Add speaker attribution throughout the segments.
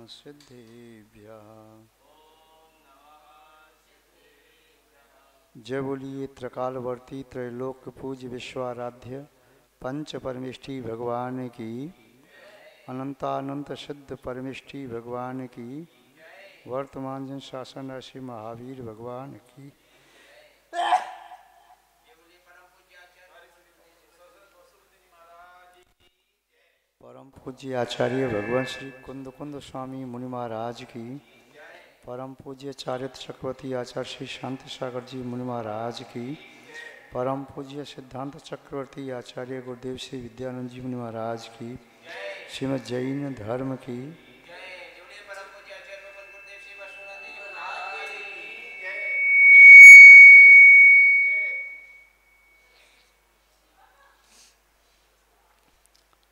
Speaker 1: सिद्धेभ्यः। जय बोलिए त्रिकालवर्ती त्रैलोक्य पूज्य विश्वाराध्य पंच परमेष्ठी भगवान की, अनंतानंत सिद्ध परमेष्ठी भगवान की, वर्तमान जन शासन ऋषि महावीर भगवान की। परम पूज्य आचार्य भगवान श्री कुंद कुंद स्वामी मुनि महाराज की, परम पूज्य चारित्र चक्रवर्ती आचार्य श्री शांति सागर जी मुनि महाराज की, परम पूज्य सिद्धांत चक्रवर्ती आचार्य गुरुदेव श्री विद्यानंद जी मुनि महाराज की, श्रीमद् जैन धर्म की,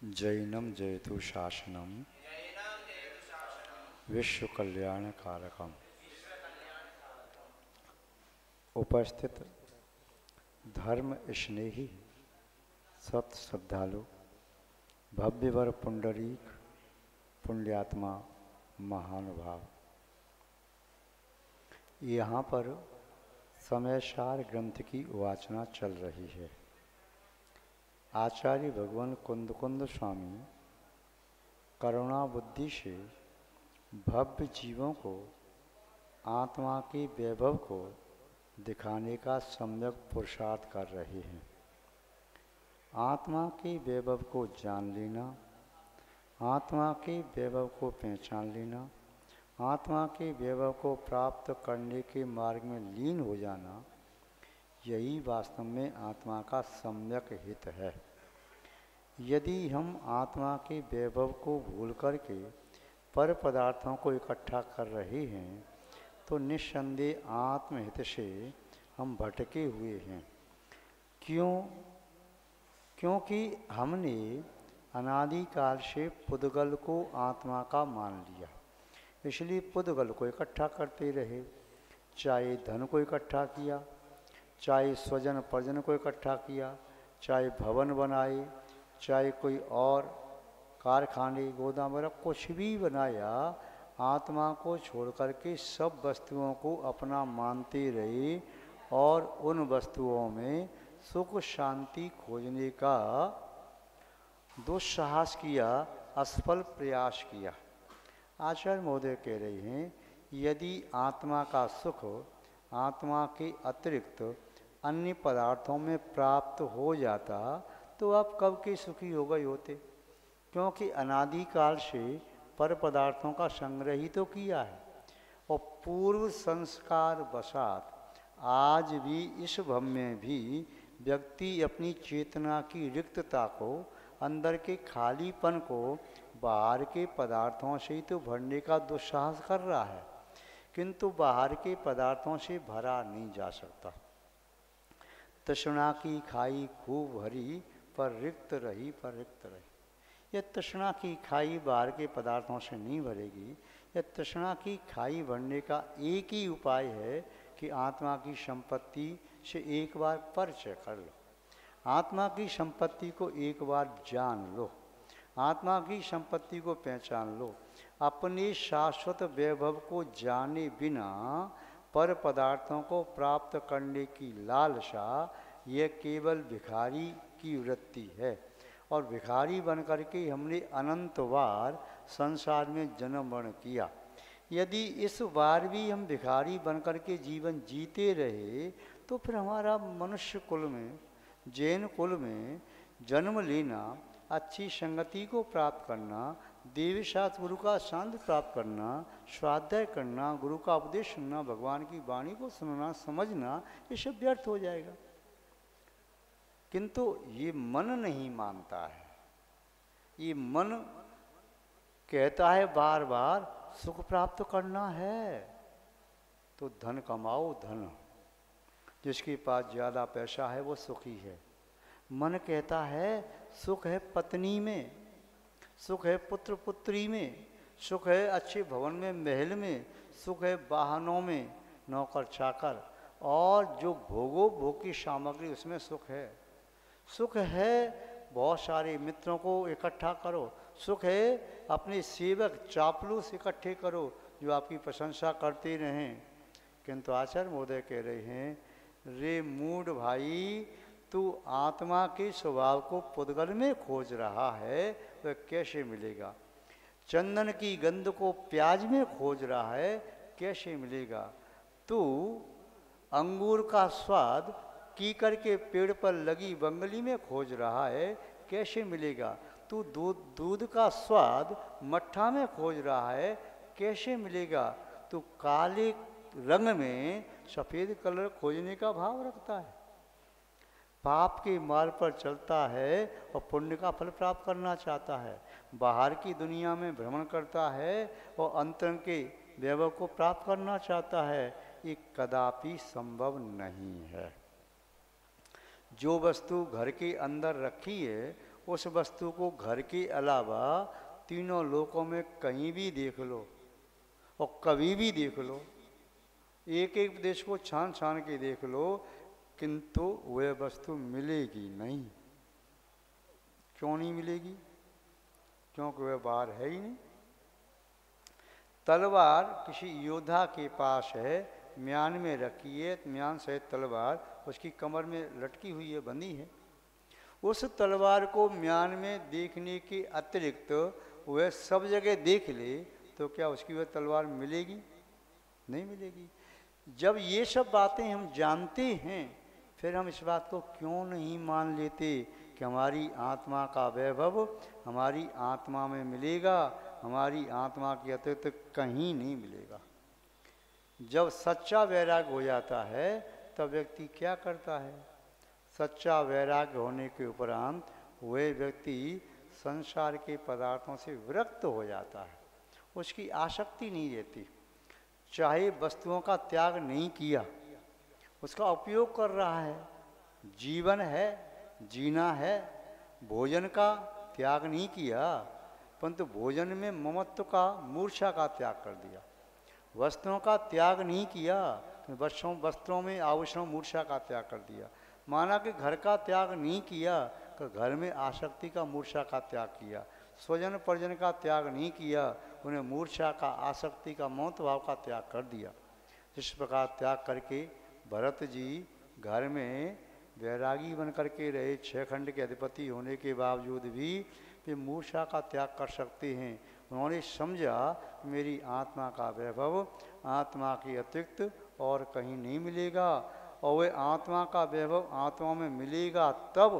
Speaker 1: जैनम जयतु शासनम विश्व कल्याण कारकम। उपस्थित धर्म स्नेही सत श्रद्धालु भव्यवर पुंडरीक पुण्यात्मा महानुभाव, यहाँ पर समयसार ग्रंथ की वाचना चल रही है। आचार्य भगवान कुंद कुंद स्वामी करुणा बुद्धि से भव्य जीवों को आत्मा के वैभव को दिखाने का सम्यक पुरुषार्थ कर रहे हैं। आत्मा के वैभव को जान लेना, आत्मा के वैभव को पहचान लेना, आत्मा के वैभव को प्राप्त करने के मार्ग में लीन हो जाना, यही वास्तव में आत्मा का सम्यक हित है। यदि हम आत्मा के वैभव को भूल करके पर पदार्थों को इकट्ठा कर रहे हैं तो निस्संदेह आत्महित से हम भटके हुए हैं। क्योंकि हमने अनादिकाल से पुद्गल को आत्मा का मान लिया, इसलिए पुद्गल को इकट्ठा करते रहे। चाहे धन को इकट्ठा किया, चाहे स्वजन परिजन को इकट्ठा किया, चाहे भवन बनाए, चाहे कोई और कारखाने गोदाम वगैरह कुछ भी बनाया, आत्मा को छोड़ करके सब वस्तुओं को अपना मानते रहे और उन वस्तुओं में सुख शांति खोजने का दुस्साहस किया, असफल प्रयास किया। आचार्य महोदय कह रहे हैं, यदि आत्मा का सुख आत्मा के अतिरिक्त अन्य पदार्थों में प्राप्त हो जाता तो आप कब के सुखी हो गए होते। क्योंकि अनादिकाल से पर पदार्थों का संग्रह ही तो किया है और पूर्व संस्कार वशात आज भी इस भव में भी व्यक्ति अपनी चेतना की रिक्तता को, अंदर के खालीपन को बाहर के पदार्थों से ही तो भरने का दुस्साहस कर रहा है, किंतु बाहर के पदार्थों से भरा नहीं जा सकता। तृष्णा की खाई खूब भरी पर रिक्त रही, पर रिक्त रही। यह तृष्णा की खाई बाहर के पदार्थों से नहीं भरेगी। यह तृष्णा की खाई भरने का एक ही उपाय है कि आत्मा की संपत्ति से एक बार परिचय कर लो, आत्मा की संपत्ति को एक बार जान लो, आत्मा की संपत्ति को पहचान लो। अपने शाश्वत वैभव को जाने बिना पर पदार्थों को प्राप्त करने की लालसा, यह केवल भिखारी की वृत्ति है और भिखारी बन करके हमने अनंत बार संसार में जन्म मरण किया। यदि इस बार भी हम भिखारी बन करके जीवन जीते रहे तो फिर हमारा मनुष्य कुल में, जैन कुल में जन्म लेना, अच्छी संगति को प्राप्त करना, देवी शास्त्र गुरु का शांति प्राप्त करना, स्वाध्याय करना, गुरु का उपदेश सुनना, भगवान की वाणी को सुनना, समझना, ये सब व्यर्थ हो जाएगा। किंतु ये मन नहीं मानता है। ये मन कहता है बार बार सुख प्राप्त करना है तो धन कमाओ, धन, जिसके पास ज़्यादा पैसा है वो सुखी है। मन कहता है सुख है पत्नी में, सुख है पुत्र पुत्री में, सुख है अच्छे भवन में, महल में, सुख है वाहनों में, नौकर चाकर और जो भोग की सामग्री उसमें सुख है। सुख है बहुत सारे मित्रों को इकट्ठा करो, सुख है अपने सेवक चापलूस इकट्ठे करो जो आपकी प्रशंसा करते रहें। किंतु आचार्य महोदय कह रहे हैं, रे मूढ़ भाई, तू आत्मा के स्वभाव को पुद्गल में खोज रहा है, वह कैसे मिलेगा? चंदन की गंध को प्याज में खोज रहा है, कैसे मिलेगा? तू अंगूर का स्वाद कीकर के पेड़ पर लगी बंगली में खोज रहा है, कैसे मिलेगा? तू दूध का स्वाद मट्ठा में खोज रहा है, कैसे मिलेगा? तू काले रंग में सफ़ेद कलर खोजने का भाव रखता है, पाप के मार्ग पर चलता है और पुण्य का फल प्राप्त करना चाहता है, बाहर की दुनिया में भ्रमण करता है और अंतरंग के वैभव को प्राप्त करना चाहता है। ये कदापि संभव नहीं है। जो वस्तु घर के अंदर रखी है उस वस्तु को घर के अलावा तीनों लोकों में कहीं भी देख लो और कभी भी देख लो, एक एक देश को छान छान के देख लो, किंतु वह वस्तु मिलेगी नहीं। क्यों नहीं मिलेगी? क्योंकि वह बाहर है ही नहीं। तलवार किसी योद्धा के पास है, म्यान में रखी है, म्यान सहित तलवार उसकी कमर में लटकी हुई है, बंधी है। उस तलवार को म्यान में देखने के अतिरिक्त वह सब जगह देख ले तो क्या उसकी वह तलवार मिलेगी? नहीं मिलेगी। जब ये सब बातें हम जानते हैं, फिर हम इस बात को क्यों नहीं मान लेते कि हमारी आत्मा का वैभव हमारी आत्मा में मिलेगा, हमारी आत्मा के अतिरिक्त कहीं नहीं मिलेगा। जब सच्चा वैराग्य हो जाता है तब व्यक्ति क्या करता है? सच्चा वैराग्य होने के उपरांत वह व्यक्ति संसार के पदार्थों से विरक्त हो जाता है, उसकी आसक्ति नहीं रहती। चाहे वस्तुओं का त्याग नहीं किया, उसका उपयोग कर रहा है, जीवन है, जीना है, भोजन का त्याग नहीं किया, परंतु भोजन में ममत्व का, मूर्छा का त्याग कर दिया। वस्त्रों का त्याग नहीं किया, वस्त्रों में आभूषण मूर्छा का त्याग कर दिया। माना कि घर का त्याग नहीं किया, तो घर में आसक्ति का, मूर्छा का त्याग किया। स्वजन परिजन का त्याग नहीं किया, उन्हें मूर्छा का, आसक्ति का, ममत्व भाव का त्याग कर दिया। इस प्रकार त्याग करके भरत जी घर में वैरागी बन करके रहे। 6 खंड के अधिपति होने के बावजूद भी वे मूर्छा का त्याग कर सकते हैं। उन्होंने समझा मेरी आत्मा का वैभव आत्मा के अतिरिक्त और कहीं नहीं मिलेगा, और वह आत्मा का वैभव आत्मा में मिलेगा तब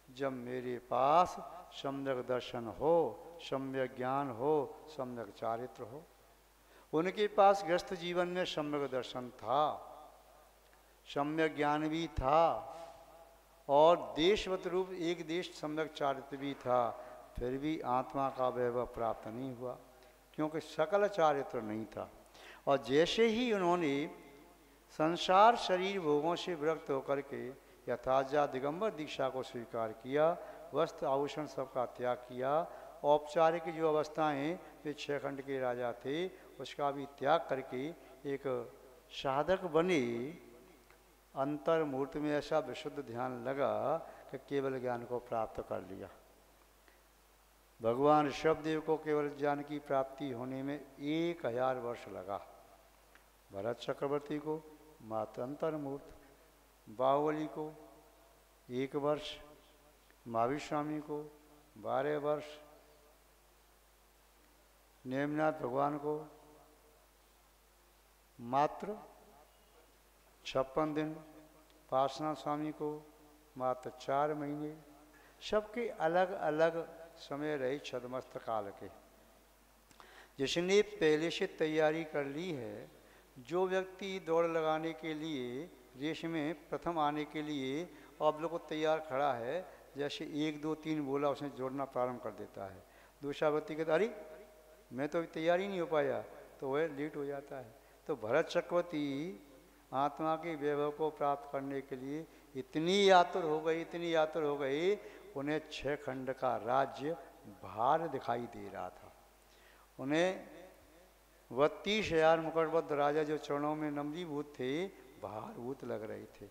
Speaker 1: जब मेरे पास सम्यक दर्शन हो, सम्यक ज्ञान हो, सम्यक चारित्र हो। उनके पास गृहस्थ जीवन में सम्यक दर्शन था, सम्यक ज्ञान भी था और देशवत रूप एक देश सम्यक चारित्र भी था, फिर भी आत्मा का वैभव प्राप्त नहीं हुआ क्योंकि सकल चारित्र नहीं था। और जैसे ही उन्होंने संसार शरीर भोगों से विरक्त होकर के यथाजा दिगंबर दीक्षा को स्वीकार किया, वस्त्र आभूषण सबका त्याग किया, औपचारिक जो अवस्थाएं वे 6 खंड के राजा थे उसका भी त्याग करके एक साधक बने। अंतर मुहूर्त में ऐसा विशुद्ध ध्यान लगा कि केवल ज्ञान को प्राप्त कर लिया। भगवान ऋषभदेव को केवल ज्ञान की प्राप्ति होने में 1000 वर्ष लगा। भरत चक्रवर्ती को मात्र अंतर मुहूर्त, बाहुबली को 1 वर्ष, महावीर स्वामी को 12 वर्ष, नेमनाथ भगवान को मात्र 56 दिन, पार्श्वनाथ स्वामी को मात्र 4 महीने। सबके अलग अलग समय रहे छद्मस्त काल के। जिसने पहले से तैयारी कर ली है, जो व्यक्ति दौड़ लगाने के लिए रेस में प्रथम आने के लिए आप लोग को तैयार खड़ा है, जैसे 1 2 3 बोला उसने जोड़ना प्रारंभ कर देता है। दूसरा व्यक्ति कहता अरे मैं तो अभी तैयार ही नहीं हो पाया, तो वह लेट हो जाता है। तो भरत चक्रवर्ती आत्मा के वैभव को प्राप्त करने के लिए इतनी आतुर हो गई, इतनी आतुर हो गई, उन्हें 6 खंड का राज्य भार दिखाई दे रहा था। उन्हें 32,000 मुकुटबद्ध राजा जो चरणों में नमनीभूत थे भारभूत लग रहे थे।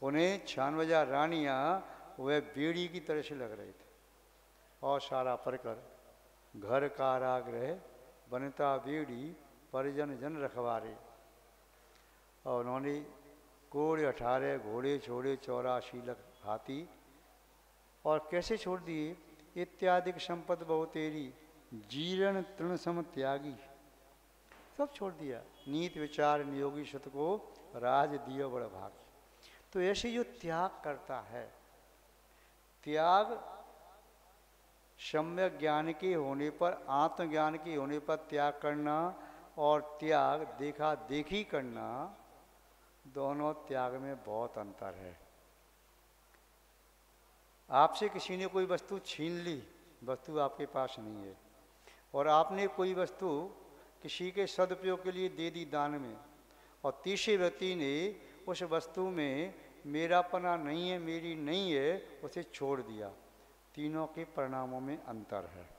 Speaker 1: उन्हें 96,000 रानियाँ वह बेड़ी की तरह से लग रहे थे। और सारा परकर घर कारागृह बनता बेड़ी परिजन जन रखवारे। और उन्होंने कोड़े 18 घोड़े छोड़े 84 लाख हाथी और कैसे छोड़ दिए। इत्यादि संपद बहु तेरी जीर्ण तृण सम त्यागी, सब छोड़ दिया। नीत विचार नियोगी शत को राज दियो बड़ भाग। तो ऐसे जो त्याग करता है, त्याग सम्यक ज्ञान के होने पर, आत्मज्ञान के होने पर त्याग करना और त्याग देखा देखी करना, दोनों त्याग में बहुत अंतर है। आपसे किसी ने कोई वस्तु छीन ली, वस्तु आपके पास नहीं है, और आपने कोई वस्तु किसी के सदुपयोग के लिए दे दी दान में, और तीसरे व्यक्ति ने उस वस्तु में मेरापना नहीं है, मेरी नहीं है, उसे छोड़ दिया। तीनों के परिणामों में अंतर है।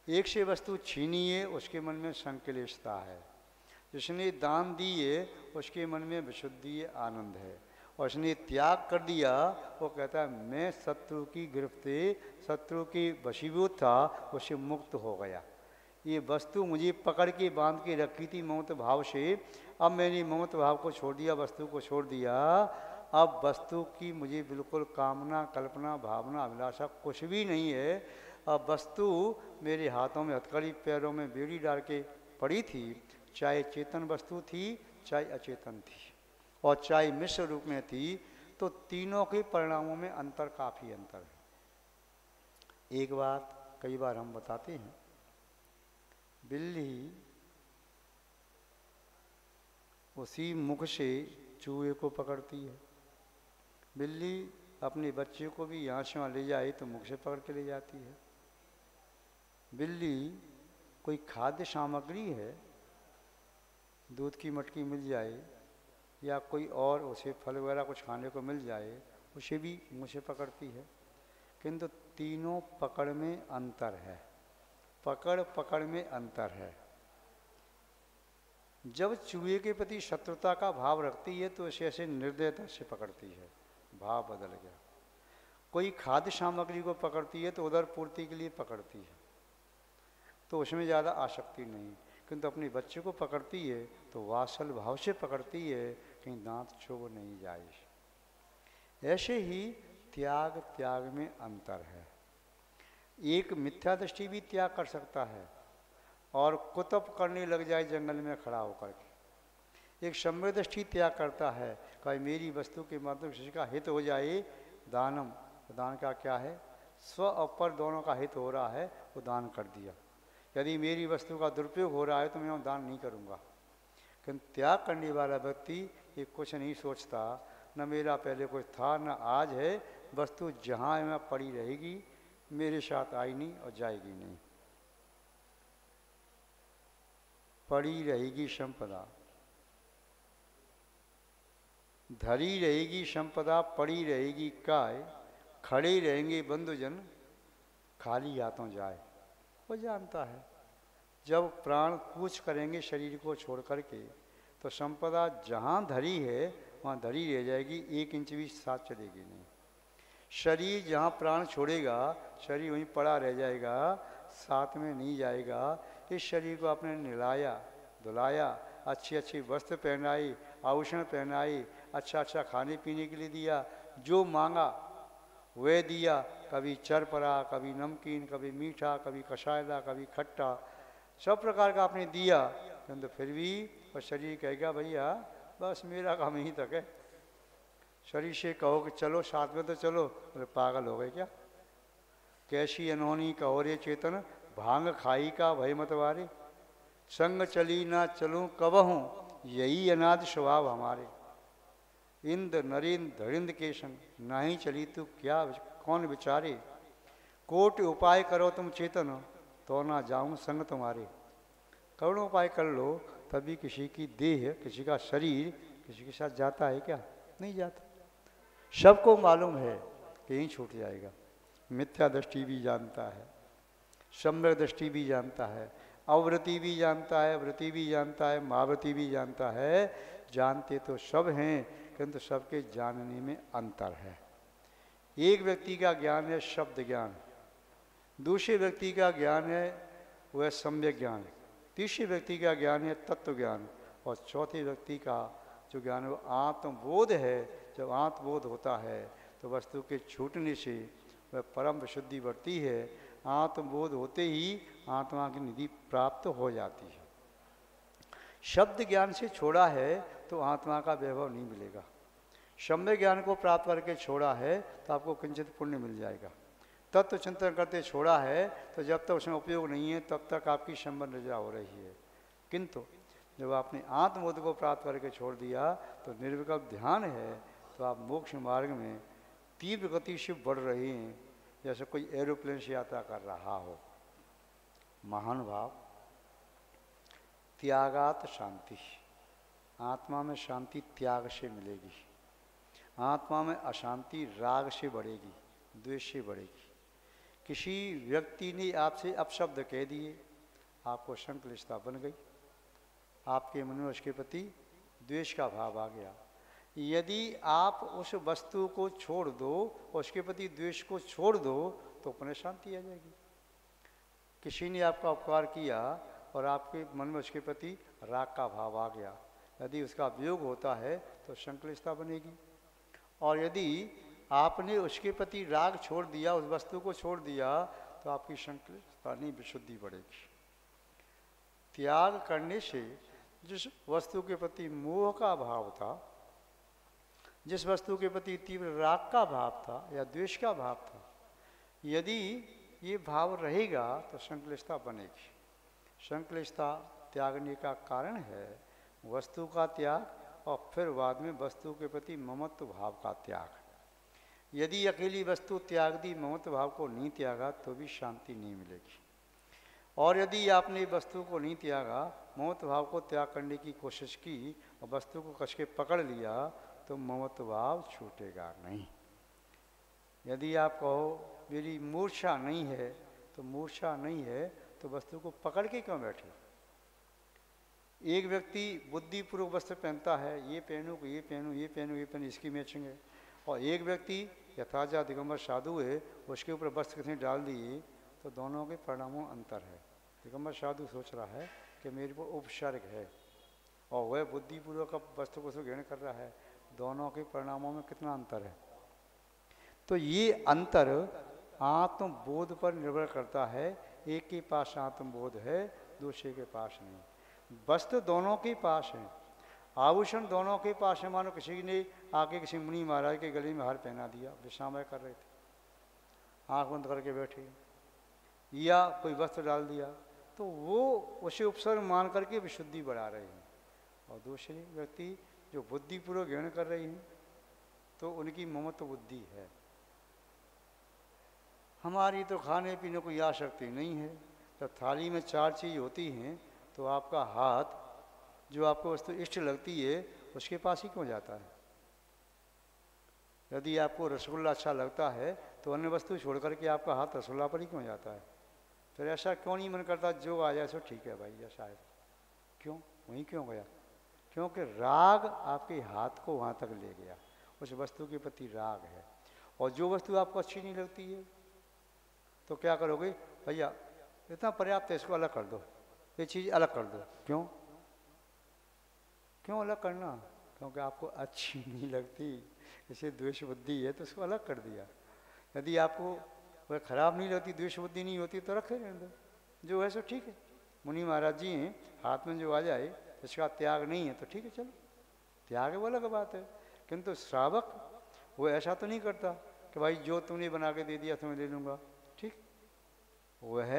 Speaker 1: एक से वस्तु छीनी है, उसके मन में संक्लेशता है। जिसने दान दी है उसके मन में विशुद्धि है, आनंद है। और उसने त्याग कर दिया, वो कहता है मैं शत्रु की गिरफ्त से, शत्रु की वशीभूत था, उससे मुक्त हो गया। ये वस्तु मुझे पकड़ के बांध के रखी थी ममत भाव से, अब मैंने ममत भाव को छोड़ दिया, वस्तु को छोड़ दिया। अब वस्तु की मुझे बिल्कुल कामना, कल्पना, भावना, अभिलाषा कुछ भी नहीं है। अब वस्तु मेरे हाथों में हथकड़ी, पैरों में बेड़ी डाल के पड़ी थी, चाहे चेतन वस्तु थी चाहे अचेतन थी, और चाहे मिश्र रूप में थी, तो तीनों के परिणामों में अंतर, काफ़ी अंतर है। एक बात कई बार हम बताते हैं, बिल्ली उसी मुख से चूहे को पकड़ती है। बिल्ली अपने बच्चे को भी यहाँ से वहाँ ले जाए तो मुख से पकड़ के ले जाती है। बिल्ली कोई खाद्य सामग्री है, दूध की मटकी मिल जाए या कोई और उसे फल वगैरह कुछ खाने को मिल जाए, उसे भी मुँह से पकड़ती है। किंतु तीनों पकड़ में अंतर है, पकड़ में अंतर है। जब चूहे के प्रति शत्रुता का भाव रखती है तो उसे ऐसे निर्दयता से पकड़ती है, भाव बदल गया। कोई खाद्य सामग्री को पकड़ती है तो उदर पूर्ति के लिए पकड़ती है, तो उसमें ज़्यादा आसक्ति नहीं। किंतु अपने बच्चे को पकड़ती है तो वात्सल भाव से पकड़ती है, कहीं दांत चुभ नहीं जाए। ऐसे ही त्याग में अंतर है। एक मिथ्या दृष्टि भी त्याग कर सकता है और कुतप करने लग जाए जंगल में खड़ा होकर के। एक सम्यक दृष्टि त्याग करता है, कहीं मेरी वस्तु के माध्यम से किसी का हित हो जाए, दानम, दान का क्या है, स्व अपर दोनों का हित हो रहा है, वो दान कर दिया। यदि मेरी वस्तु का दुरुपयोग हो रहा है तो मैं दान नहीं करूँगा। किंतु त्याग करने वाला व्यक्ति ये कुछ नहीं सोचता, न मेरा पहले कुछ था न आज है, वस्तु जहाँ है वहाँ पड़ी रहेगी, मेरे साथ आई नहीं और जाएगी नहीं। पड़ी रहेगी संपदा, धरी रहेगी संपदा, पड़ी रहेगी काय, खड़े रहेंगे बंधुजन, खाली हाथों जाए। वो जानता है जब प्राण कूच करेंगे शरीर को छोड़ करके तो संपदा जहाँ धरी है वहाँ धरी रह जाएगी, 1 इंच भी साथ चलेगी नहीं। शरीर जहाँ प्राण छोड़ेगा शरीर वहीं पड़ा रह जाएगा, साथ में नहीं जाएगा। इस शरीर को आपने नहलाया धुलाया, अच्छी अच्छी वस्त्र पहनाई, आभूषण पहनाई, अच्छा अच्छा खाने पीने के लिए दिया, जो मांगा वह दिया। कभी चरपरा, कभी नमकीन, कभी मीठा, कभी कसायला, कभी खट्टा, सब प्रकार का आपने दिया। किंतु फिर भी और शरीर कहेगा भैया बस मेरा काम यहीं तक है। शरीर से कहो कि चलो साथ में तो चलो, बोले पागल हो गए क्या। कैसी अनहोनी कहो रे चेतन, भांग खाई का भय मतवारे, संग चली ना चलूं कबहूँ, यही अनाद स्वभाव हमारे। इंद्र नरेंद्र धरिंद के संग, ना ही चली तू क्या कौन विचारे, कोट उपाय करो तुम चेतन, तो ना जाऊं संग तुम्हारे। करोड़ों उपाय कर लो तभी किसी की देह, किसी का शरीर किसी के साथ जाता है क्या, नहीं जाता। सबको मालूम है कि यहीं छूट जाएगा। मिथ्या दृष्टि भी जानता है, सम्यक दृष्टि भी जानता है, अवृत्ति भी जानता है, वृत्ति भी जानता है, महावृत्ति भी जानता है। जानते तो सब हैं किंतु सबके जानने में अंतर है। एक व्यक्ति का ज्ञान है शब्द ज्ञान, दूसरे व्यक्ति का ज्ञान है वह सम्यक ज्ञान, तीसरे व्यक्ति का ज्ञान है तत्व ज्ञान, और चौथे व्यक्ति का जो ज्ञान है वो आत्मबोध है। जब आत्मबोध होता है तो वस्तु के छूटने से वह परम विशुद्धि बढ़ती है। आत्मबोध होते ही आत्मा की निधि प्राप्त हो जाती है। शब्द ज्ञान से छोड़ा है तो आत्मा का वैभव नहीं मिलेगा। सम्यक ज्ञान को प्राप्त करके छोड़ा है तो आपको किंचित पुण्य मिल जाएगा। तत्व चिंतन करते छोड़ा है तो जब तक उसमें उपयोग नहीं है तब तक आपकी संबंध रजा हो रही है। किंतु जब आपने आत्मबोध को प्राप्त करके छोड़ दिया तो निर्विकल्प ध्यान है, तो आप मोक्ष मार्ग में तीव्र गति से बढ़ रहे हैं, जैसे कोई एरोप्लेन से यात्रा कर रहा हो। महानुभाव, त्यागात शांति, आत्मा में शांति त्याग से मिलेगी। आत्मा में अशांति राग से बढ़ेगी, द्वेष से बढ़ेगी। किसी व्यक्ति ने आपसे अपशब्द कह दिए, आपको संक्लिष्टता बन गई, आपके मन में उसके प्रति द्वेष का भाव आ गया। यदि आप उस वस्तु को छोड़ दो, उसके प्रति द्वेष को छोड़ दो, तो अपने शांति आ जाएगी। किसी ने आपका उपकार किया और आपके मन में उसके प्रति राग का भाव आ गया, यदि उसका वियोग होता है तो संक्लिष्टता बनेगी। और यदि आपने उसके प्रति राग छोड़ दिया, उस वस्तु को छोड़ दिया, तो आपकी संक्लिष्टता नहीं, विशुद्धि बढ़ेगी। त्याग करने से जिस वस्तु के प्रति मोह का भाव था, जिस वस्तु के प्रति तीव्र राग का भाव था या द्वेष का भाव था, यदि ये भाव रहेगा तो संक्लिष्टता बनेगी। संक्लिष्टता त्यागने का कारण है वस्तु का त्याग और फिर बाद में वस्तु के प्रति ममत्व भाव का त्याग। यदि अकेली वस्तु त्याग दी, ममत्व भाव को नहीं त्यागा, तो भी शांति नहीं मिलेगी। और यदि आपने वस्तु को नहीं त्यागा, ममत्व भाव को त्याग करने की कोशिश की और वस्तु को कस के पकड़ लिया, तो ममत्व भाव छूटेगा नहीं। यदि आप कहो मेरी मूर्छा नहीं है, तो मूर्छा नहीं है तो वस्तु को पकड़ के क्यों बैठे? एक व्यक्ति बुद्धिपूर्वक वस्त्र पहनता है, ये पहनूँ, ये पहनूँ, ये पहनूँ, ये पहनूँ, इसकी मैचिंग है। और एक व्यक्ति यथाजा दिगंबर साधु है, उसके ऊपर वस्त्र कितने डाल दिए, तो दोनों के परिणामों अंतर है। दिगंबर साधु सोच रहा है कि मेरे को उपसर्ग है, और वह बुद्धिपूर्वक वस्त्र को ग्रहण कर रहा है। दोनों के परिणामों में कितना अंतर है? तो ये अंतर आत्मबोध पर निर्भर करता है। एक के पास आत्मबोध है, दूसरे के पास नहीं। वस्त्र दोनों के पास है, आभूषण दोनों के पास है। मानो किसी ने आके किसी मुनि महाराज के गले में हार पहना दिया, विश्रामय कर रहे थे, आंख बंद करके बैठे, या कोई वस्त्र डाल दिया, तो वो उसे उपसर्ग मान करके विशुद्धि बढ़ा रहे हैं। और दूसरे व्यक्ति जो बुद्धिपूर्वक ग्रहण कर रहे हैं, तो उनकी ममत्व बुद्धि है। हमारी तो खाने पीने को आसक्ति नहीं है। जब थाली में 4 चीज़ होती हैं, तो आपका हाथ जो आपको वस्तु इष्ट लगती है उसके पास ही क्यों जाता है? यदि आपको रसगुल्ला अच्छा लगता है तो अन्य वस्तु छोड़ करके आपका हाथ रसगुल्ला पर ही क्यों जाता है? फिर ऐसा क्यों नहीं मन करता जो आ जाए सो ठीक है भाई, ऐसा है, क्यों वहीं क्यों गया? क्योंकि राग आपके हाथ को वहाँ तक ले गया, उस वस्तु के प्रति राग है। और जो वस्तु आपको अच्छी नहीं लगती है तो क्या करोगे? भैया इतना पर्याप्त है, इसको अलग कर दो, ये चीज़ अलग कर दो। क्यों क्यों अलग करना? क्योंकि आपको अच्छी नहीं लगती, इसे द्वेष बुद्धि है तो उसको अलग कर दिया। यदि आपको वह खराब नहीं लगती, द्वेष बुद्धि नहीं होती, तो रखे रहने दो, जो है सो ठीक है। मुनि महाराज जी हैं, हाथ में जो आ जाए इसका त्याग नहीं है तो ठीक है, चलो त्याग है वो अलग बात है। किंतु श्रावक वो ऐसा तो नहीं करता कि भाई जो तुमने बना के दे दिया तुम्हें ले लूँगा, ठीक। वह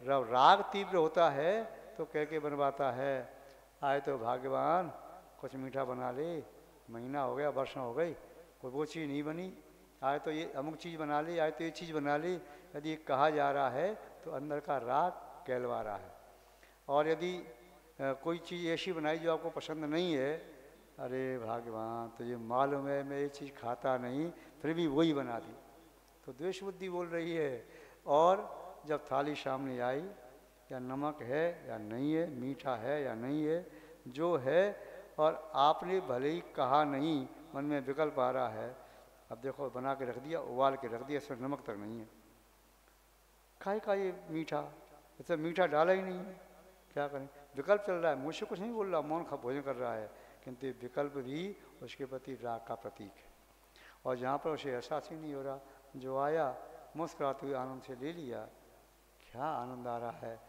Speaker 1: राग तीव्र होता है तो कह के बनवाता है, आए तो भाग्यवान कुछ मीठा बना ले, महीना हो गया, वर्ष हो गई, कोई वो चीज़ नहीं बनी, आए तो ये अमुक चीज़ बना ली, आए तो ये चीज़ बना ली। यदि कहा जा रहा है तो अंदर का राग कहलवा रहा है। और यदि कोई चीज़ ऐसी बनाई जो आपको पसंद नहीं है, अरे भाग्यवान तो ये मालूम है मैं ये चीज़ खाता नहीं, फिर भी वही बना दी, तो द्वेष बुद्धि बोल रही है। और जब थाली सामने आई, या नमक है या नहीं है, मीठा है या नहीं है, जो है, और आपने भले ही कहा नहीं, मन में विकल्प आ रहा है, अब देखो बना के रख दिया, उबाल के रख दिया, इसमें नमक तक नहीं है, खाए का ये मीठा, ऐसा मीठा डाला ही नहीं है, क्या करें। विकल्प चल रहा है, मुझसे कुछ नहीं बोल रहा, मौन खा भोजन कर रहा है, किंतु विकल्प भी उसके प्रति राग का प्रतीक है। और जहाँ पर उसे एहसास ही नहीं हो रहा, जो आया मुस्कुराते हुए आनंद से ले लिया, क्या आनंद आ रहा है।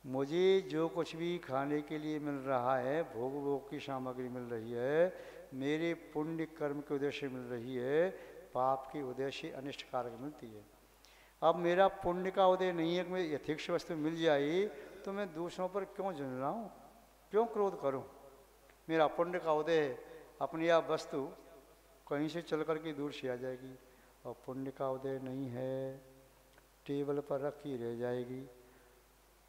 Speaker 1: मुझे जो कुछ भी खाने के लिए मिल रहा है, भोग भोग की सामग्री मिल रही है, मेरे पुण्य कर्म के उद्देश्य मिल रही है, पाप के उद्देश्य अनिष्ट कारक मिलती है। अब मेरा पुण्य का उदय नहीं है कि मुझे यथेक्ष वस्तु मिल जाए, तो मैं दूसरों पर क्यों जल रहा हूँ, क्यों क्रोध करूँ। मेरा पुण्य का उदय है, अपनी आप वस्तु कहीं से चल कर के दूर से आ जाएगी, और पुण्य का उदय नहीं है, टेबल पर रखी रह जाएगी।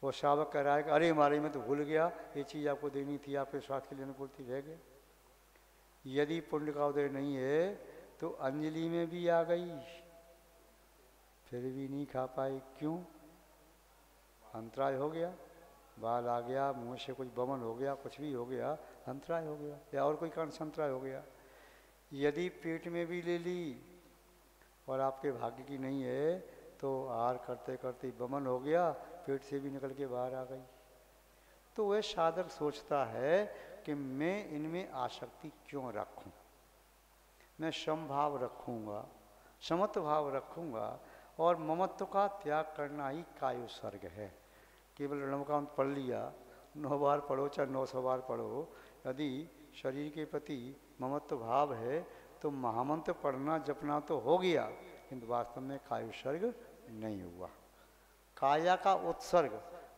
Speaker 1: वो शावक कह रहा है कि अरे मारे मैं तो भूल गया, ये चीज़ आपको देनी थी, आपके स्वास्थ्य के लिए अनुकूलती रह गए। यदि पुण्य का उदय नहीं है तो अंजलि में भी आ गई, फिर भी नहीं खा पाई, क्यों। अंतराय हो गया, बाल आ गया, मुंह से कुछ बमन हो गया, कुछ भी हो गया, अंतराय हो गया, या और कोई कारण से अंतराय हो गया। यदि पेट में भी ले ली और आपके भाग्य की नहीं है, तो आहार करते करते बमन हो गया, पेट से भी निकल के बाहर आ गई। तो वह साधक सोचता है कि मैं इनमें आसक्ति क्यों रखूं, मैं समभाव रखूंगा, समत्व भाव रखूंगा, और ममत्व का त्याग करना ही कायो स्वर्ग है। केवल रणकांत पढ़ लिया, 9 बार पढ़ो चाहे 900 बार पढ़ो, यदि शरीर के प्रति ममत्व भाव है तो महामंत्र पढ़ना जपना तो हो गया, किंतु वास्तव में कायो स्वर्ग नहीं हुआ। काया का उत्सर्ग,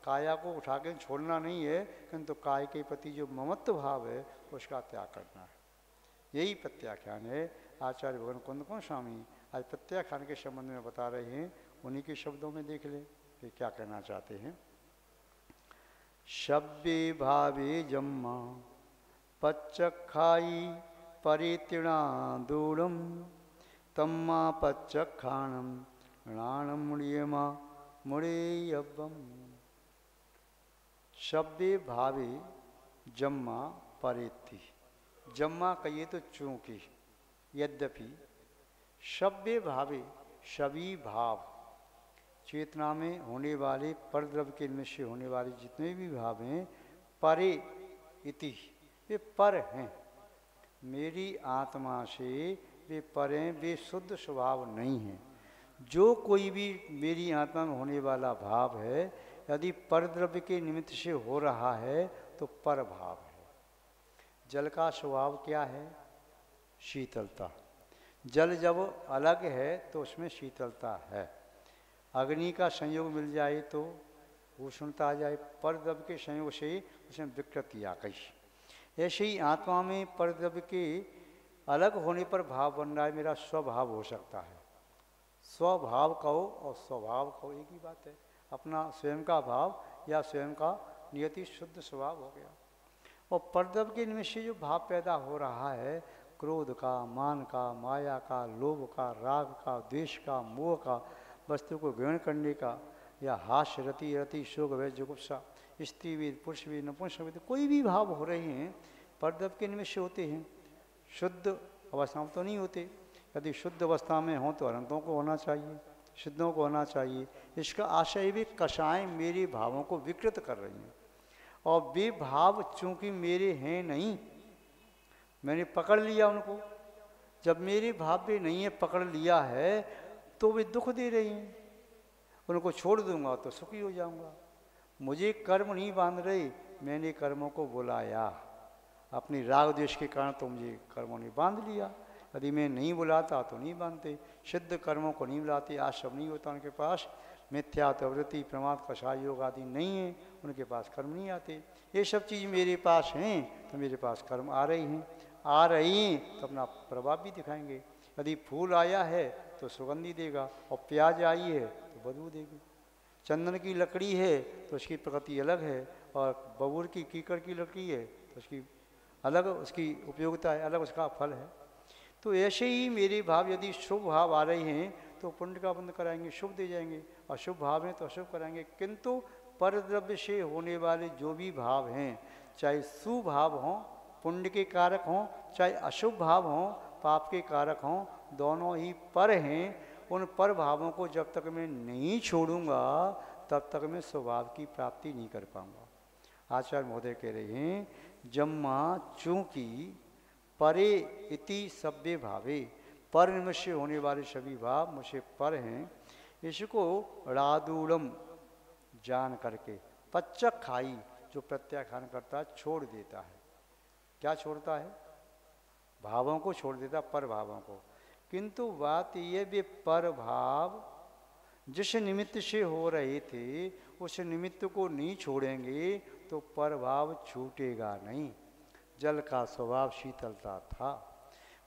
Speaker 1: काया को उठा के छोड़ना नहीं है, किंतु काय के प्रति जो ममत्व भाव है उसका त्याग करना है। यही प्रत्याख्यान है। आचार्य भगवान कुंद स्वामी आज प्रत्याख्यान के संबंध में बता रहे हैं, उन्हीं के शब्दों में देख ले कि क्या कहना चाहते हैं। शब्दे भावे जम्मा पच्चखाई परितीर्णा दूरम तम्मा पच्चखाणम णाणम मुड़ियमा मुड़ेयब्बम। शब्दे भावे जम्मा परेति, जम्मा कहिए तो चूंकि, यद्यपि शब्दे भावे सभी भाव, चेतना में होने वाले परद्रव्य के निश्चय होने वाले जितने भी भाव हैं, परे इति, वे पर हैं, मेरी आत्मा से वे पर हैं, वे शुद्ध स्वभाव नहीं हैं। जो कोई भी मेरी आत्मा में होने वाला भाव है, यदि परद्रव्य के निमित्त से हो रहा है तो पर भाव है। जल का स्वभाव क्या है, शीतलता। जल जब अलग है तो उसमें शीतलता है। अग्नि का संयोग मिल जाए तो उष्णता आ जाए, परद्रव्य के संयोग से उसमें विकृति आ गई। ऐसे ही आत्मा में परद्रव्य के अलग होने पर भाव बन रहा है, मेरा स्वभाव हो सकता है। स्वभाव कहो और स्वभाव कहो एक ही बात है, अपना स्वयं का भाव या स्वयं का नियति शुद्ध स्वभाव हो गया। और परद्रव्य के निमित्त से जो भाव पैदा हो रहा है, क्रोध का, मान का, माया का, लोभ का, राग का, द्वेष का, मोह का, वस्तु को ग्रहण करने का, या हास्य, रति रति, शोक, भय, जुगुप्सा, स्त्रीविद, पुरुषविद, नपुंसकविद, कोई भी भाव हो रहे हैं परद्रव्य के निमित्त से होते हैं, शुद्ध अवस्था में तो नहीं होते। यदि शुद्ध अवस्था में हों तो अनंतों को होना चाहिए, सिद्धों को होना चाहिए। इसका आशय भी कषाएं मेरे भावों को विकृत कर रही हैं, और वे भाव चूंकि मेरे हैं नहीं, मैंने पकड़ लिया उनको। जब मेरे भाव भी नहीं है, पकड़ लिया है, तो वे दुख दे रही हैं। उनको छोड़ दूंगा तो सुखी हो जाऊंगा। मुझे कर्म नहीं बांध रहे, मैंने कर्मों को बुलाया, अपनी राग द्वेष के कारण तो मुझे कर्मों ने बांध लिया। यदि मैं नहीं बुलाता तो नहीं बांधते, सिद्ध कर्मों को नहीं बुलाते, आज सब नहीं होता उनके पास, मिथ्या प्रवृत्ति, प्रमाद, कषाय योग आदि नहीं है, उनके पास कर्म नहीं आते। ये सब चीज़ मेरे पास हैं तो मेरे पास कर्म आ रही हैं, आ रही हैं तो अपना प्रभाव भी दिखाएंगे। यदि फूल आया है तो सुगंधी देगा, और प्याज आई है तो बदबू देगी। चंदन की लकड़ी है तो उसकी प्रकृति अलग है, और बबूर की, कीकड़ की लकड़ी है तो उसकी अलग, उसकी उपयोगिता है, अलग उसका फल है। तो ऐसे ही मेरे भाव यदि शुभ भाव आ रहे हैं तो पुण्य का बंध कराएंगे, शुभ दे जाएंगे, और शुभ भाव हैं तो अशुभ कराएंगे। किंतु परद्रव्य से होने वाले जो भी भाव हैं, चाहे सुभाव हों, पुण्य के कारक हों, चाहे अशुभ भाव हों, पाप के कारक हों, दोनों ही पर हैं, उन पर भावों को जब तक मैं नहीं छोड़ूंगा तब तक मैं स्वभाव की प्राप्ति नहीं कर पाऊंगा। आचार्य महोदय कह रहे हैं, जम्मा चूंकि परे इति सभ्य भावे, पर निमिष होने वाले सभी भाव मुझे पर हैं, इसको रादूड़म जान करके पच्चक खाई, जो प्रत्याख्यान करता है छोड़ देता है। क्या छोड़ता है? भावों को छोड़ देता, पर भावों को। किंतु बात ये भी पर भाव जिस निमित्त से हो रहे थे उस निमित्त को नहीं छोड़ेंगे तो पर भाव छूटेगा नहीं। जल का स्वभाव शीतलता था,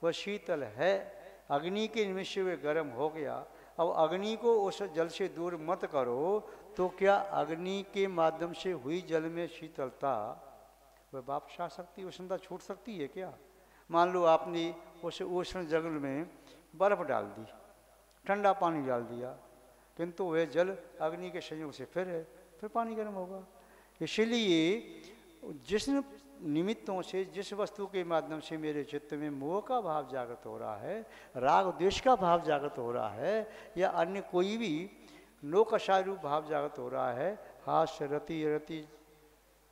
Speaker 1: वह शीतल है, अग्नि के निमित्त से वह गर्म हो गया। अब अग्नि को उस जल से दूर मत करो तो क्या अग्नि के माध्यम से हुई जल में शीतलता वह वापस आ सकती, उष्णता छूट सकती है क्या? मान लो आपने उस उष्ण जल में बर्फ डाल दी, ठंडा पानी डाल दिया, किंतु वह जल अग्नि के संयोग से फिर पानी गर्म होगा। इसलिए जिस निमित्तों से, जिस वस्तु के माध्यम से मेरे चित्त में मोह का भाव जागृत हो रहा है, राग द्वेष का भाव जागृत हो रहा है, या अन्य कोई भी लोकशाही रूप भाव जागृत हो रहा है, हास्य रति रति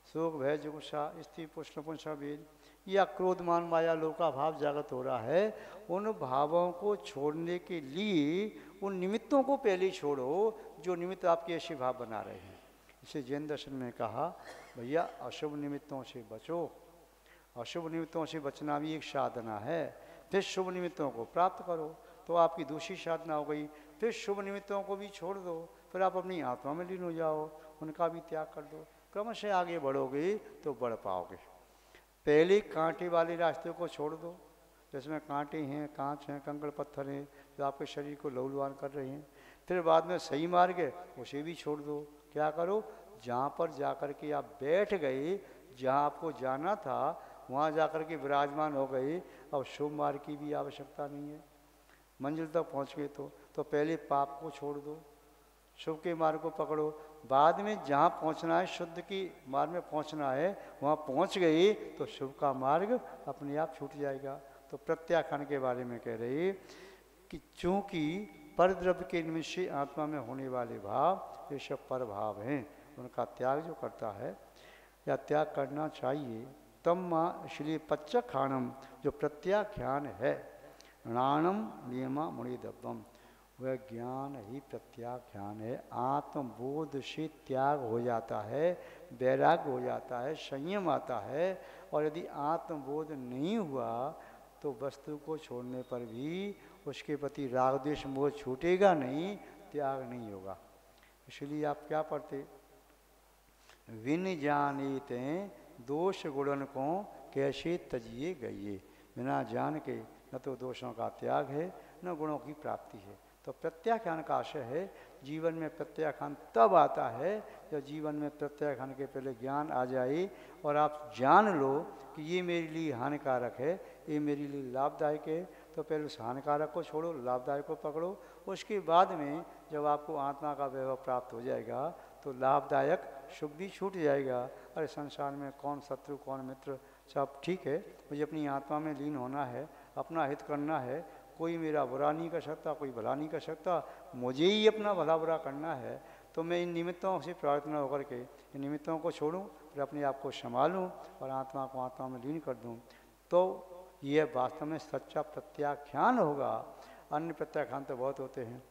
Speaker 1: शोक भय जुगुप्सा स्त्री पुष्ण पुंसा वेद, या क्रोध मान माया लोक का भाव जागृत हो रहा है, उन भावों को छोड़ने के लिए उन निमित्तों को पहले छोड़ो जो निमित्त आपके ऐसे भाव बना रहे हैं। इसे जैन दर्शन में कहा, भैया अशुभ निमित्तों से बचो। अशुभ निमित्तों से बचना भी एक साधना है, फिर शुभ निमित्तों को प्राप्त करो, तो आपकी दूसरी साधना हो गई। फिर शुभ निमित्तों को भी छोड़ दो, फिर आप अपनी आत्मा में लीन हो जाओ, उनका भी त्याग कर दो। क्रमशः आगे बढ़ोगे तो बढ़ पाओगे। पहले कांटे वाले रास्ते को छोड़ दो, जिसमें कांटे हैं, कांच हैं, कंकड़ पत्थर हैं, जो आपके शरीर को लहूलुहान कर रहे हैं। फिर बाद में सही मार्ग है, उसे भी छोड़ दो। क्या करो? जहाँ पर जाकर के आप बैठ गए, जहाँ आपको जाना था वहाँ जाकर के विराजमान हो गए, अब शुभ मार्ग की भी आवश्यकता नहीं है। मंजिल तक पहुँच गए तो पहले पाप को छोड़ दो, शुभ के मार्ग को पकड़ो। बाद में जहाँ पहुँचना है, शुद्ध की मार्ग में पहुँचना है, वहाँ पहुँच गए तो शुभ का मार्ग अपने आप छूट जाएगा। तो प्रत्याख्यान के बारे में कह रहे कि चूँकि पर द्रव्य के निमित्त से आत्मा में होने वाले भाव ये सब पर भाव हैं, उनका त्याग जो करता है या त्याग करना चाहिए। तम माँ, इसलिए पच्चखानम जो प्रत्याख्यान है, णाणम नियमा मुनिदब्बम, वह ज्ञान ही प्रत्याख्यान है। आत्मबोध से त्याग हो जाता है, वैराग्य हो जाता है, संयम आता है। और यदि आत्मबोध नहीं हुआ तो वस्तु को छोड़ने पर भी उसके प्रति राग द्वेष मोह छूटेगा नहीं, त्याग नहीं होगा। इसलिए आप क्या पढ़ते? विन जानीते दोष गुणन को कैसे तजिए गए। बिना जान के न तो दोषों का त्याग है न गुणों की प्राप्ति है। तो प्रत्याख्यान का आशय है, जीवन में प्रत्याख्यान तब आता है जब जीवन में प्रत्याख्यान के पहले ज्ञान आ जाए और आप जान लो कि ये मेरे लिए हानिकारक है, ये मेरे लिए लाभदायक है। तो पहले उस हानिकारक को छोड़ो, लाभदायक को पकड़ो। उसके बाद में जब आपको आत्मा का वैभव प्राप्त हो जाएगा तो लाभदायक शुभ भी छूट जाएगा। अरे संसार में कौन शत्रु कौन मित्र, सब ठीक है, मुझे अपनी आत्मा में लीन होना है, अपना हित करना है, कोई मेरा बुरा नहीं कर सकता, कोई भला नहीं कर सकता, मुझे ही अपना भला बुरा करना है। तो मैं इन निमित्तों से प्रार्थना होकर के इन निमित्तों को छोड़ूं, फिर अपने आप को संभालूं और आत्मा को आत्मा में लीन कर दूं, तो यह वास्तव में सच्चा प्रत्याख्यान होगा। अन्य प्रत्याख्यान तो बहुत होते हैं।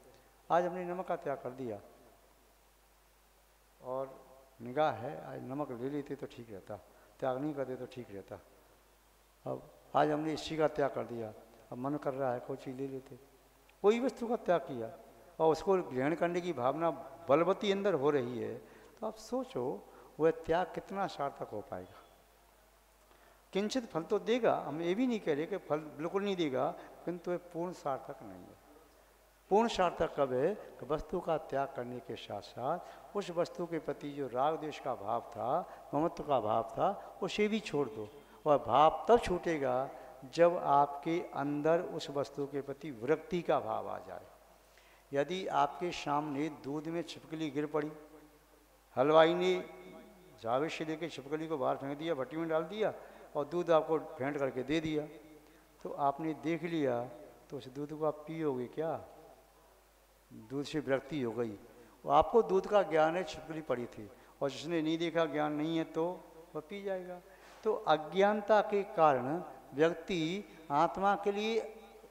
Speaker 1: आज हमने नमक का त्याग कर दिया और निगाह है, आज नमक ले लेते तो ठीक रहता, त्याग नहीं करते तो ठीक रहता। अब आज हमने इसी का त्याग कर दिया, अब मन कर रहा है कोई चीज़ ले लेते। कोई वस्तु का त्याग किया और उसको ग्रहण करने की भावना बलवती अंदर हो रही है, तो आप सोचो वह त्याग कितना सार्थक हो पाएगा। किंचित फल तो देगा, हम ये भी नहीं कह रहे कि फल बिल्कुल नहीं देगा, किंतु वह पूर्ण सार्थक नहीं है। पूर्ण सार्थक कब है? कि वस्तु का त्याग करने के साथ साथ उस वस्तु के प्रति जो राग द्वेष का भाव था, ममत्व का भाव था, उसे भी छोड़ दो। और भाव तब छूटेगा जब आपके अंदर उस वस्तु के प्रति विरक्ति का भाव आ जाए। यदि आपके सामने दूध में छिपकली गिर पड़ी, हलवाई ने झावे से लेकर छिपकली को बाहर फेंक दिया, भट्टी में डाल दिया और दूध आपको फेंट करके दे दिया, तो आपने देख लिया, तो उस दूध को आप पियोगे क्या? दूध से विरक्ति हो गई, वो आपको दूध का ज्ञान है, छिपकली पड़ी थी, और जिसने नहीं देखा, ज्ञान नहीं है, तो वह पी जाएगा। तो अज्ञानता के कारण व्यक्ति आत्मा के लिए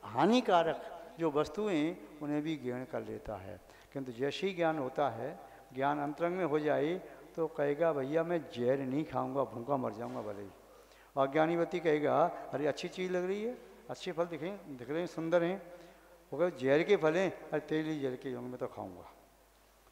Speaker 1: हानिकारक जो वस्तुएं उन्हें भी ग्रहण कर लेता है। किंतु जैसे ही ज्ञान होता है, ज्ञान अंतरंग में हो जाए, तो कहेगा भैया मैं जहर नहीं खाऊंगा, भूखा मर जाऊंगा भले ही। और ज्ञानी व्यक्ति कहेगा अरे अच्छी चीज़ लग रही है, अच्छे फल दिख रहे हैं, सुंदर हैं, वो कहे जहर के फल हैं, अरे तेरे लिए जहर के होंगे, मैं तो खाऊंगा।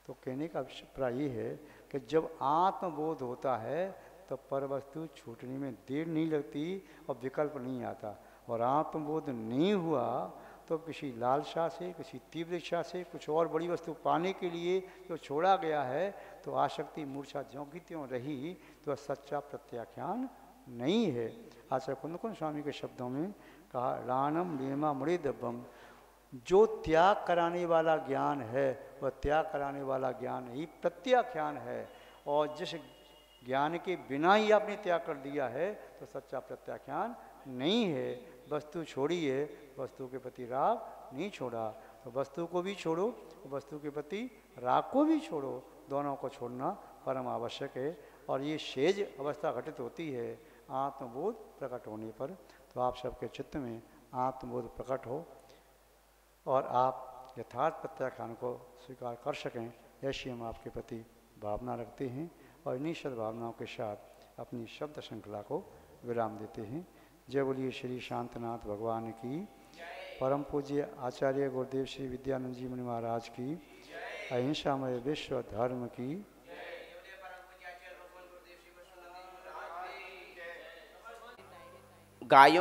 Speaker 1: तो कहने का अभिप्राय ये है कि जब आत्मबोध होता है तो पर वस्तु छूटने में देर नहीं लगती और विकल्प नहीं आता। और आत्मबोध नहीं हुआ तो किसी लालसा से, किसी तीव्र इच्छा से कुछ और बड़ी वस्तु पाने के लिए जो छोड़ा गया है, तो आसक्ति मूर्छा ज्यों की त्यों रही, तो सच्चा प्रत्याख्यान नहीं है। आचार्य कुंदकुंज स्वामी के शब्दों में कहा, राणम नियमा मृदबम, जो त्याग कराने वाला ज्ञान है वह त्याग कराने वाला ज्ञान ही प्रत्याख्यान है। और जिस ज्ञान के बिना ही आपने त्याग कर दिया है तो सच्चा प्रत्याख्यान नहीं है। वस्तु छोड़ी है, वस्तु के प्रति राग नहीं छोड़ा, तो वस्तु को भी छोड़ो, वस्तु के प्रति राग को भी छोड़ो, दोनों को छोड़ना परम आवश्यक है। और ये शेज अवस्था घटित होती है आत्मबोध प्रकट होने पर। तो आप सबके चित्त में आत्मबोध प्रकट हो और आप यथार्थ प्रत्याख्यान को स्वीकार कर सकें, ऐसी हम आपके प्रति भावना रखते हैं। और इन्हीं सद्भावनाओं के साथ अपनी शब्द श्रृंखला को विराम देते हैं। जय बोलिए श्री शांतनाथ भगवान की, परम पूज्य आचार्य गुरुदेव श्री विद्यानंद जी मुनि महाराज की, अहिंसामय विश्व धर्म की।
Speaker 2: गायों